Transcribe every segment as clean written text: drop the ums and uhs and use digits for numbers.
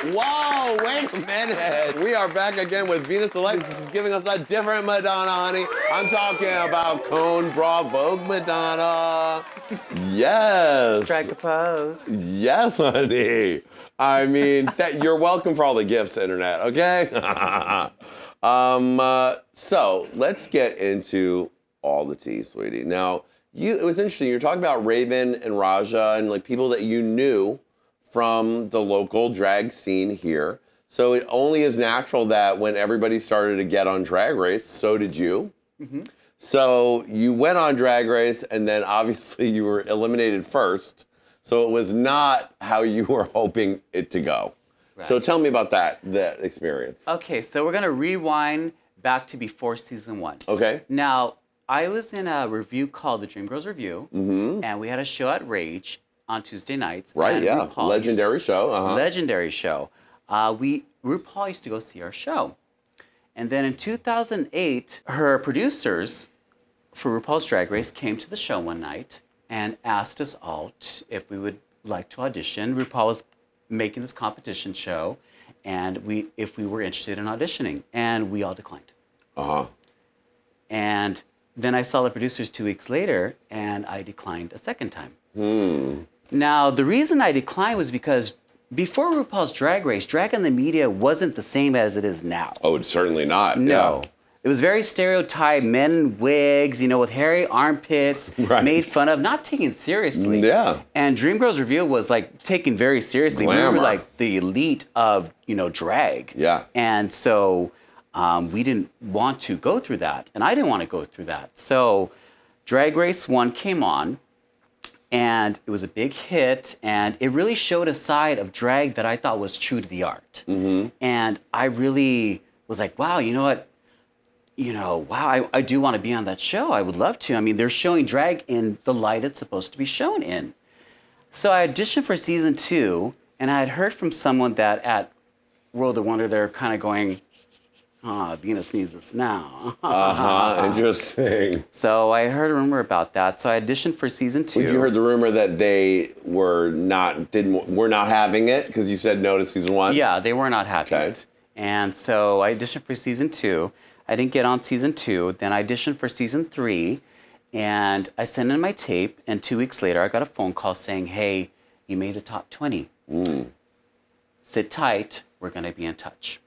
Whoa, wait a minute. We are back again with Venus Alexis is giving us a different Madonna, honey. I'm talking about Cone Bra Vogue Madonna. Yes. Strike a pose. Yes, honey. I mean, you're welcome for all the gifts, internet, okay? So let's get into all the tea, sweetie. Now, it was interesting. You're talking about Raven and Raja and like people that you knew from the local drag scene here. So it only is natural that when everybody started to get on Drag Race, so did you. Mm-hmm. So you went on Drag Race, and then obviously you were eliminated first. So it was not how you were hoping it to go. Right. So tell me about that experience. Okay, so we're gonna rewind back to before season 1. Okay. Now, I was in a review called the Dreamgirls Review, and we had a show at Rage on Tuesday nights. Right, yeah, legendary show. Legendary show. RuPaul used to go see our show. And then in 2008, her producers for RuPaul's Drag Race came to the show one night and asked us all if we would like to audition. RuPaul was making this competition show, and if we were interested in auditioning, and we all declined. And then I saw the producers 2 weeks later, and I declined a second time. Now, the reason I declined was because before RuPaul's Drag Race, drag in the media wasn't the same as it is now. Oh, it's certainly not. No. Yeah. It was very stereotyped, men in wigs, with hairy armpits, made fun of, not taken seriously. Yeah. And Dreamgirls Review was like taken very seriously. Glamour. We were like the elite of, drag. Yeah. And so we didn't want to go through that. And I didn't want to go through that. So Drag Race 1 came on. And it was a big hit, and it really showed a side of drag that I thought was true to the art. Mm-hmm. And I really was like, wow, you know what? Wow, I do want to be on that show. I would love to. I mean, they're showing drag in the light it's supposed to be shown in. So I auditioned for season 2, and I had heard from someone that at World of Wonder, they're kind of going, Venus needs us now. Interesting. So I heard a rumor about that. So I auditioned for season 2. You heard the rumor that they were not having it because you said no to season 1? Yeah, they were not having it. And so I auditioned for season 2. I didn't get on season 2. Then I auditioned for season 3. And I sent in my tape. And 2 weeks later, I got a phone call saying, hey, you made a top 20. Sit tight. We're going to be in touch.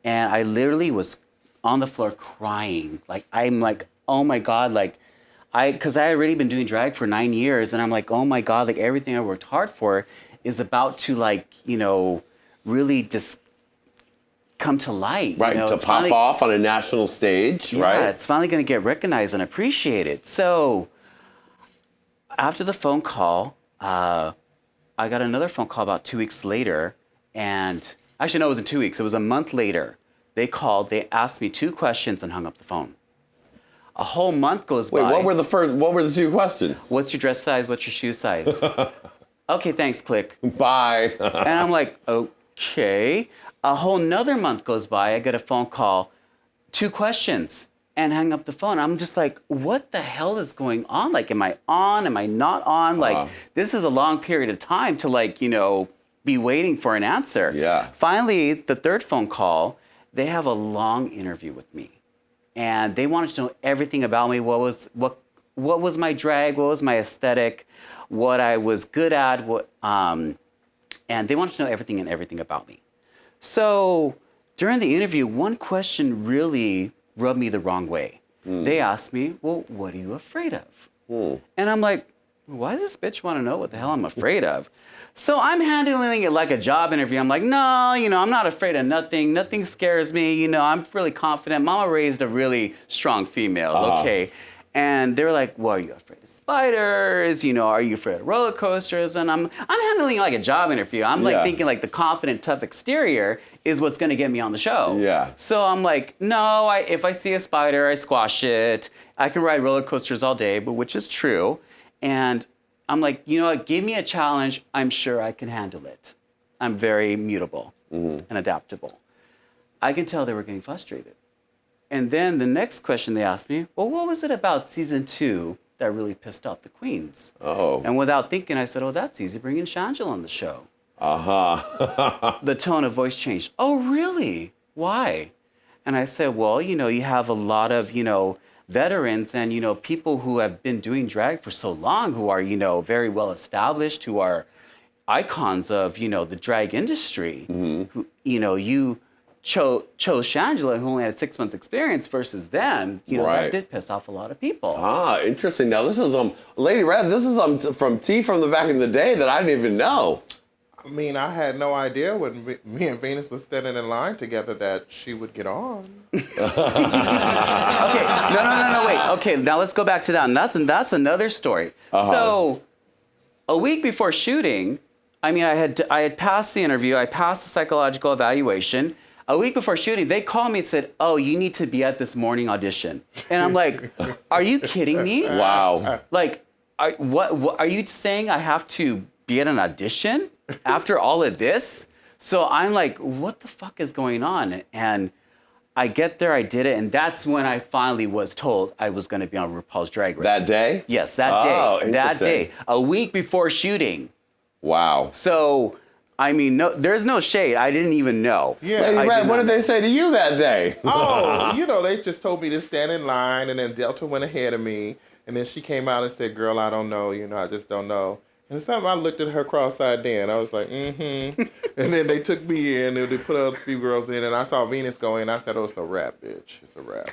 And I literally was on the floor crying. I'm like, oh my God, because I had already been doing drag for 9 years. And I'm like, oh my God, everything I worked hard for is about to really just come to light. Right, to pop off on a national stage, right? Yeah, it's finally going to get recognized and appreciated. So after the phone call, I got another phone call about 2 weeks later. And actually, no, it wasn't 2 weeks. It was a month later. They called. They asked me 2 questions and hung up the phone. A whole month goes by. Wait, what were the 2 questions? What's your dress size? What's your shoe size? Okay, thanks, click. Bye. And I'm like, okay. A whole nother month goes by. I get a phone call, 2 questions, and hang up the phone. I'm just like, what the hell is going on? Am I on? Am I not on? This is a long period of time to be waiting for an answer. Yeah. Finally, the 3rd phone call, they have a long interview with me. And they wanted to know everything about me. What was my drag? What was my aesthetic? What I was good at? And they wanted to know everything about me. So during the interview, one question really rubbed me the wrong way. They asked me, well, what are you afraid of? And I'm like, why does this bitch want to know what the hell I'm afraid of? So I'm handling it like a job interview. I'm like, no, I'm not afraid of nothing. Nothing scares me. I'm really confident. Mama raised a really strong female, okay? And they were like, well, are you afraid of spiders? Are you afraid of roller coasters? And I'm handling it like a job interview. I'm thinking the confident, tough exterior is what's going to get me on the show. Yeah. So I'm like, no, if I see a spider, I squash it. I can ride roller coasters all day, which is true. And I'm like, you know what? Give me a challenge. I'm sure I can handle it. I'm very mutable and adaptable. I can tell they were getting frustrated. And then the next question they asked me, well, what was it about season 2 that really pissed off the queens? Oh. And without thinking, I said, oh, that's easy. Bring in Shangela on the show. The tone of voice changed. Oh, really? Why? And I said, well, you have a lot of, veterans and, people who have been doing drag for so long, who are, very well established, who are icons of, the drag industry. Who, you chose Shangela, who only had 6 months experience, versus them. That did piss off a lot of people. Ah, interesting. Now, this is, Lady Red, this is from tea from the back in the day that I didn't even know. I mean, I had no idea when me and Venus was standing in line together that she would get on. Okay, no, wait. Okay, now let's go back to that. And that's another story. So, a week before shooting, I had passed the interview. I passed the psychological evaluation. A week before shooting, they called me and said, "Oh, you need to be at this morning audition." And I'm like, "Are you kidding me?" Wow. Like, what are you saying? I have to be at an audition after all of this? So I'm like, what the fuck is going on? And I get there, I did it, and that's when I finally was told I was going to be on RuPaul's Drag Race. That day? Yes, that day. Oh, interesting. That day. A week before shooting. Wow. So, no, there's no shade. I didn't even know. Yeah. Lady Red, what did they say to you that day? Oh, they just told me to stand in line, and then Delta went ahead of me, and then she came out and said, "Girl, I don't know. I just don't know." And something I looked at her cross-eyed then. I was like, mm-hmm. And then they took me in, and they put a few girls in, and I saw Venus go in. I said, "Oh, it's a wrap, bitch. It's a wrap."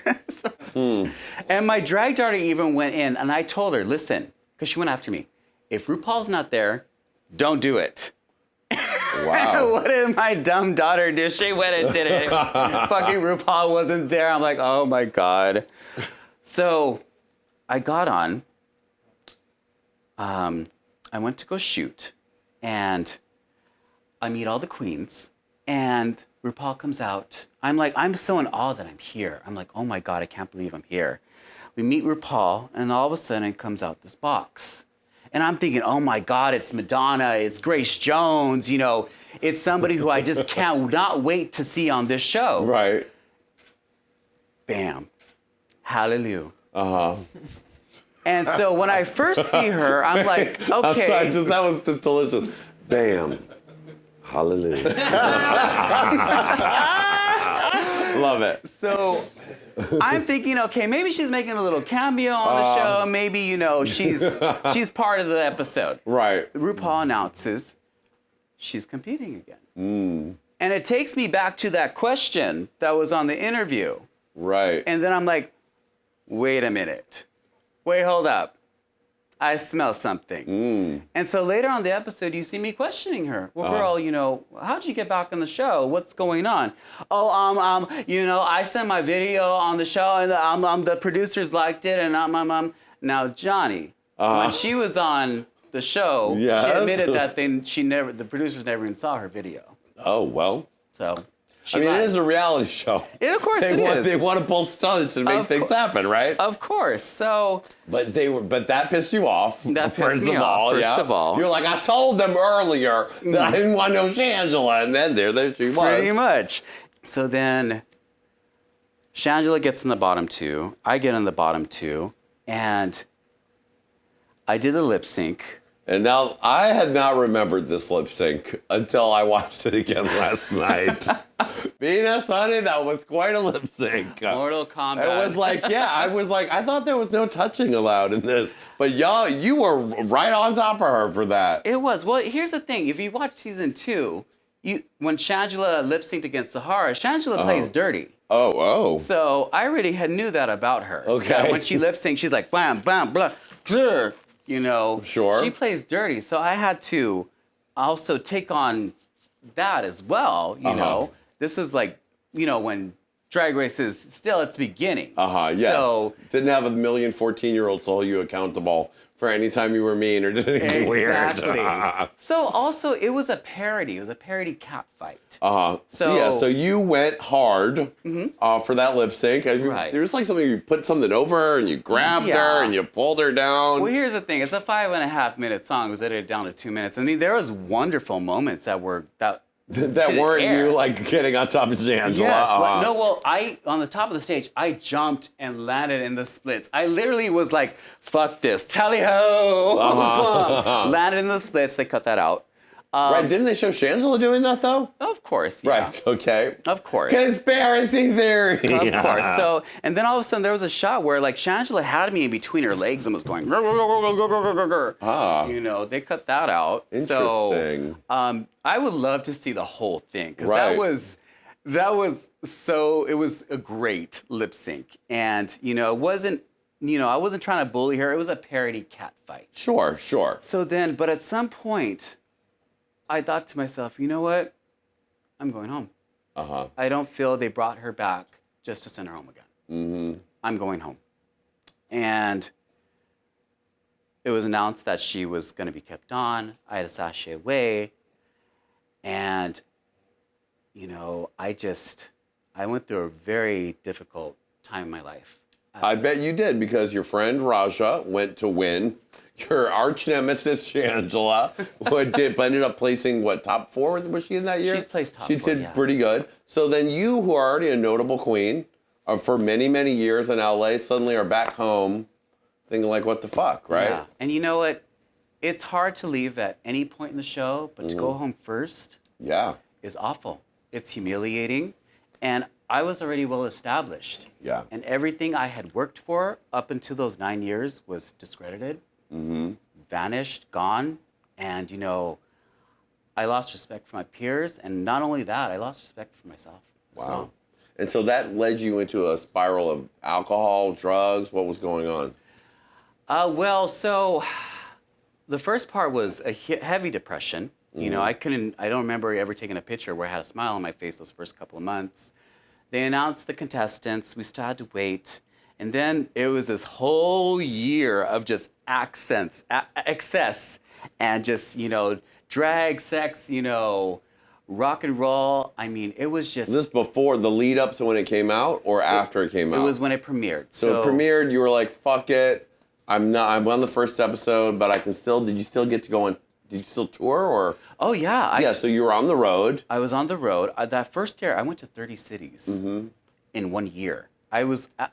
And my drag daughter even went in, and I told her, listen, because she went after me, if RuPaul's not there, don't do it. Wow. What did my dumb daughter do? She went and did it. Fucking RuPaul wasn't there. I'm like, oh my God. So I got on. I went to go shoot, and I meet all the queens, and RuPaul comes out. I'm so in awe that I'm here. I'm like, oh my God, I can't believe I'm here. We meet RuPaul, and all of a sudden it comes out this box. And I'm thinking, oh my God, it's Madonna, it's Grace Jones, it's somebody who I just cannot wait to see on this show. Right. Bam. Hallelujah. And so when I first see her, I'm like, okay. I'm sorry, that was just delicious. Bam. Hallelujah. Love it. So I'm thinking, okay, maybe she's making a little cameo on the show. Maybe, she's part of the episode. Right. RuPaul announces she's competing again. And it takes me back to that question that was on the interview. Right. And then I'm like, wait a minute. Wait, hold up. I smell something. And so later on the episode, you see me questioning her. Well, girl, how'd you get back on the show? What's going on? Oh, I sent my video on the show, and the producers liked it, and Now, Johnny, when she was on the show, Yes. she admitted that the producers never even saw her video. Oh, well. So. It is a reality show. Of course it is. They want to pull stunts and make things happen, right? Of course. So. But that pissed you off. That pissed me off. First of all, you're like, I told them earlier that I didn't want no Shangela, and then there she was. Pretty much. So then, Shangela gets in the bottom two. I get in the bottom two, and I did the lip sync. And now, I had not remembered this lip sync until I watched it again last night. Venus, honey, that was quite a lip sync. Mortal Kombat. It was like, I thought there was no touching allowed in this. But y'all, you were right on top of her for that. It was. Well, here's the thing. If you watch season 2, when Shangela lip synced against Sahara, Shangela plays dirty. Oh. So I already knew that about her. Okay. That when she lip synced, she's like, bam, bam, blah, blah. Sure. She plays dirty. So I had to also take on that as well, you know. This is like, when Drag Race is still its beginning. Yes. So, didn't have a million 14-year-olds hold you accountable for any time you were mean or did anything weird. Exactly. So also, it was a parody. It was a parody cat fight. So you went hard for that lip sync. Right. There was like something, you put something over her and you grabbed her and you pulled her down. Well, here's the thing. It's a 5.5-minute song. It was edited down to 2 minutes. I mean, there was wonderful moments that weren't you like getting on top of Shangela. Yes. On the top of the stage, I jumped and landed in the splits. I literally was like, fuck this, tally ho. Landed in the splits. They cut that out. Right, didn't they show Shangela doing that, though? Of course, yeah. Right, okay. Of course. Conspiracy theory. Of course. So, and then all of a sudden there was a shot where like Shangela had me in between her legs and was going, you know, they cut that out. Interesting. So, I would love to see the whole thing because it was a great lip sync. And, you know, I wasn't trying to bully her. It was a parody cat fight. Sure. So then, but at some point, I thought to myself, you know what? I'm going home. I don't feel they brought her back just to send her home again. I'm going home. And it was announced that she was going to be kept on. I had to sashay away. And, you know, I went through a very difficult time in my life. I bet you did, because your friend Raja went to win. Your arch nemesis Shangela ended up placing, what, top 4 was she in that year? She's placed top 4, She did pretty good. So then you, who are already a notable queen, for many, many years in LA, suddenly are back home thinking like, what the fuck, right? Yeah. And you know what? It's hard to leave at any point in the show, but to go home first is awful. It's humiliating. And I was already well established. Yeah. And everything I had worked for up until those 9 years was discredited, vanished, gone. And, you know, I lost respect for my peers. And not only that, I lost respect for myself as well. And so that led you into a spiral of alcohol, drugs. What was going on? Well, so the first part was a heavy depression. You know, I don't remember ever taking a picture where I had a smile on my face those first couple of months. They announced the contestants. We still had to wait. And then it was this whole year of just excess, and just, you know, drag, sex, you know, rock and roll. I mean, it was just... Was this before the lead up to when it came out, or after it came out? It was when it premiered. So it premiered, you were like, fuck it. I'm on the first episode, but I can still... Did you still get to go on... Did you still tour, or? Oh, yeah. So you were on the road. I was on the road. That first year, I went to 30 cities in 1 year.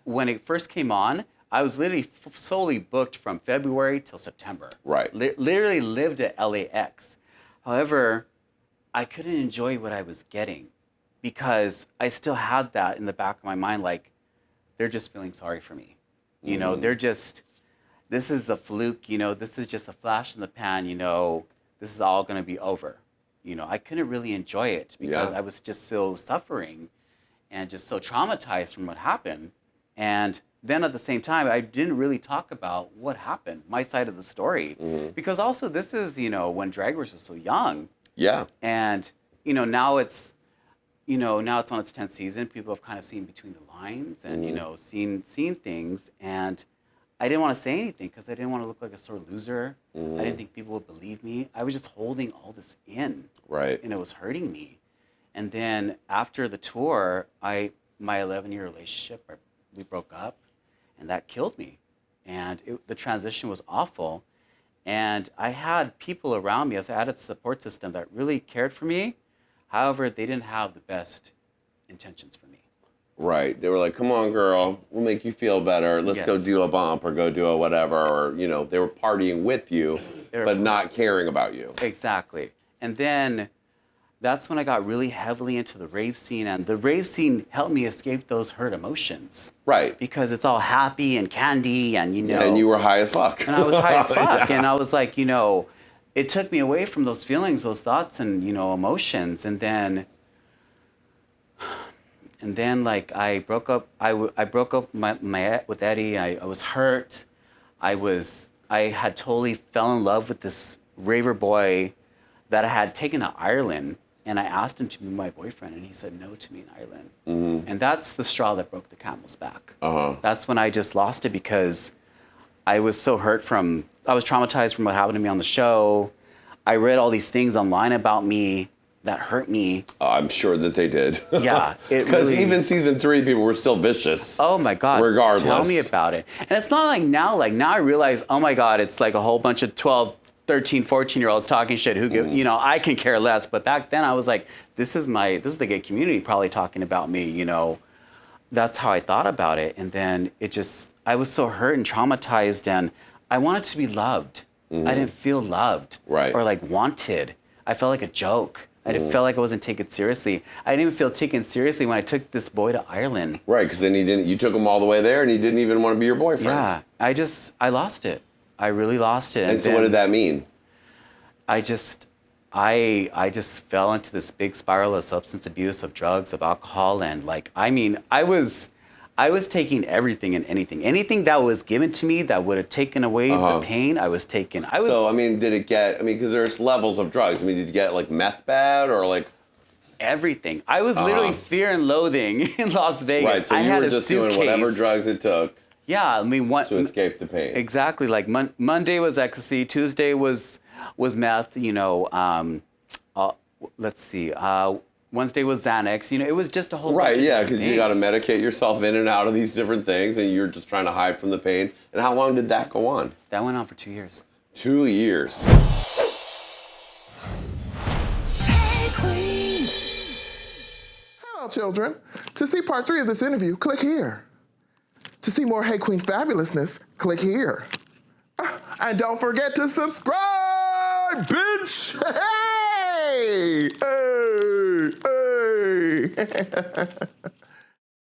When it first came on, I was literally solely booked from February till September. Right. Literally lived at LAX. However, I couldn't enjoy what I was getting because I still had that in the back of my mind, like, they're just feeling sorry for me. You know, they're just... This is a fluke, you know, this is just a flash in the pan, you know, this is all going to be over. You know, I couldn't really enjoy it because I was just so suffering and just so traumatized from what happened. And then at the same time, I didn't really talk about what happened, my side of the story. Because also this is, you know, when Drag Race was so young. Yeah. And, you know, now it's on its 10th season. People have kind of seen between the lines and, you know, seen things. And I didn't want to say anything because I didn't want to look like a sore loser. I didn't think people would believe me. I was just holding all this in. Right. And it was hurting me. And then after the tour, my 11-year relationship, we broke up, and that killed me. And the transition was awful. And I had people around me, I had a support system that really cared for me. However, they didn't have the best intentions for me. Right. They were like, come on, girl, we'll make you feel better. Let's go do a bump or go do a whatever. Or, you know, they were partying with you, but not caring about you. Exactly. And then that's when I got really heavily into the rave scene. And the rave scene helped me escape those hurt emotions. Right. Because it's all happy and candy and, you know. And you were high as fuck. And I was high as fuck. And I was like, you know, it took me away from those feelings, those thoughts and, you know, emotions. And then like I broke up. I broke up with Eddie. I was hurt. I had totally fell in love with this raver boy that I had taken to Ireland, and I asked him to be my boyfriend, and he said no to me in Ireland. And that's the straw that broke the camel's back. That's when I just lost it because I was so hurt I was traumatized from what happened to me on the show. I read all these things online about me that hurt me. I'm sure that they did. Yeah. Because even season 3, people were still vicious. Oh my God. Regardless. Tell me about it. And it's not like now I realize, oh my God, it's like a whole bunch of 12, 13, 14-year-olds talking shit who give, you know, I can care less. But back then I was like, this is the gay community probably talking about me, you know. That's how I thought about it. And then I was so hurt and traumatized, and I wanted to be loved. I didn't feel loved or like wanted. I felt like a joke. I didn't feel like I wasn't taken seriously. I didn't even feel taken seriously when I took this boy to Ireland. Right, because then you took him all the way there and he didn't even want to be your boyfriend. Yeah, I lost it. I really lost it. And so what did that mean? I just fell into this big spiral of substance abuse, of drugs, of alcohol, and I was taking everything and anything that was given to me that would have taken away the pain. I was taking. So did it get? Because there's levels of drugs. Did you get like meth bad or like? Everything. I was literally fear and loathing in Las Vegas. Right, so you were just doing whatever drugs it took. Yeah, to escape the pain. Exactly. Like Monday was ecstasy. Tuesday was meth. Let's see. Wednesday was Xanax. It was just a whole bunch of because you got to medicate yourself in and out of these different things, and you're just trying to hide from the pain. And how long did that go on? That went on for 2 years. 2 years. Hey Qween! Hello, children. To see part 3 of this interview, click here. To see more Hey Qween fabulousness, click here. And don't forget to subscribe, bitch! Hey! Hey! Hey!